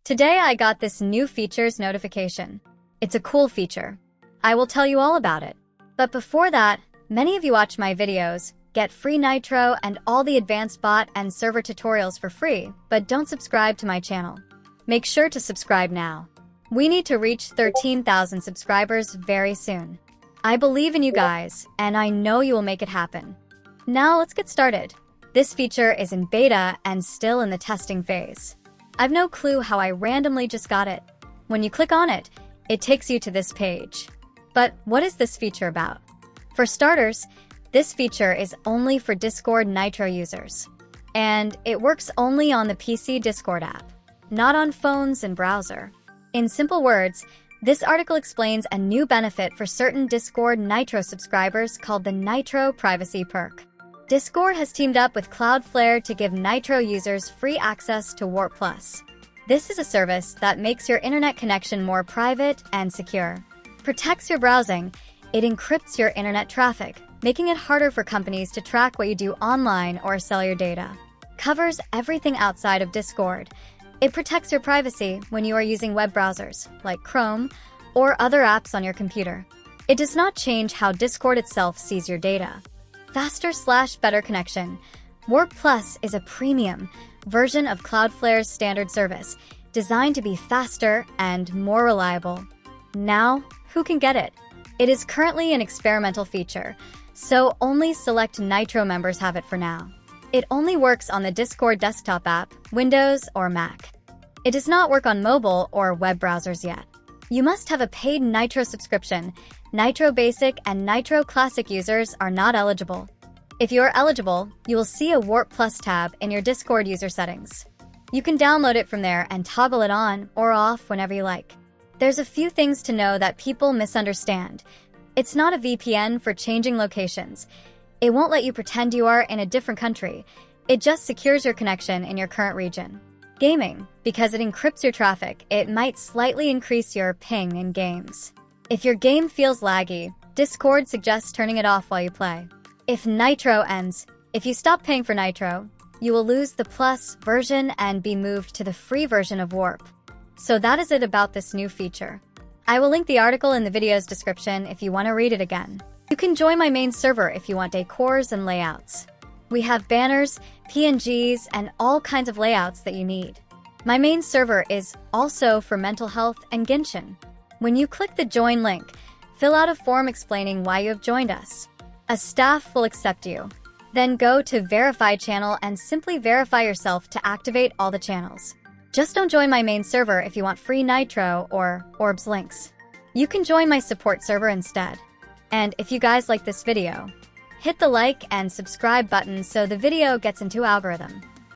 Today I got this new features notification. It's a cool feature. I will tell you all about it. But before that, many of you watch my videos, get free Nitro and all the advanced bot and server tutorials for free, but don't subscribe to my channel. Make sure to subscribe now. We need to reach 13,000 subscribers very soon. I believe in you guys, and I know you will make it happen. Now let's get started. This feature is in beta and still in the testing phase. I've no clue how I randomly just got it. When you click on it, it takes you to this page. But what is this feature about? For starters, this feature is only for Discord Nitro users. And it works only on the PC Discord app, not on phones and browser. In simple words, this article explains a new benefit for certain Discord Nitro subscribers called the Nitro Privacy Perk. Discord has teamed up with Cloudflare to give Nitro users free access to WARP+. This is a service that makes your internet connection more private and secure. Protects your browsing, it encrypts your internet traffic, making it harder for companies to track what you do online or sell your data. Covers everything outside of Discord. It protects your privacy when you are using web browsers, like Chrome, or other apps on your computer. It does not change how Discord itself sees your data. Faster/better connection. WARP+ is a premium version of Cloudflare's standard service, designed to be faster and more reliable. Now, who can get it? It is currently an experimental feature, so only select Nitro members have it for now. It only works on the Discord desktop app, Windows, or Mac. It does not work on mobile or web browsers yet. You must have a paid Nitro subscription. Nitro Basic and Nitro Classic users are not eligible. If you are eligible, you will see a WARP+ tab in your Discord user settings. You can download it from there and toggle it on or off whenever you like. There's a few things to know that people misunderstand. It's not a VPN for changing locations. It won't let you pretend you are in a different country. It just secures your connection in your current region. Gaming. Because it encrypts your traffic, it might slightly increase your ping in games. If your game feels laggy, Discord suggests turning it off while you play. If Nitro ends, if you stop paying for Nitro, you will lose the Plus version and be moved to the free version of WARP. So that is it about this new feature. I will link the article in the video's description if you want to read it again. You can join my main server if you want decors and layouts. We have banners, PNGs, and all kinds of layouts that you need. My main server is also for mental health and Genshin. When you click the join link, fill out a form explaining why you have joined us. A staff will accept you. Then go to Verify Channel and simply verify yourself to activate all the channels. Just don't join my main server if you want free Nitro or Orbs links. You can join my support server instead. And if you guys like this video, hit the like and subscribe button so the video gets into algorithm.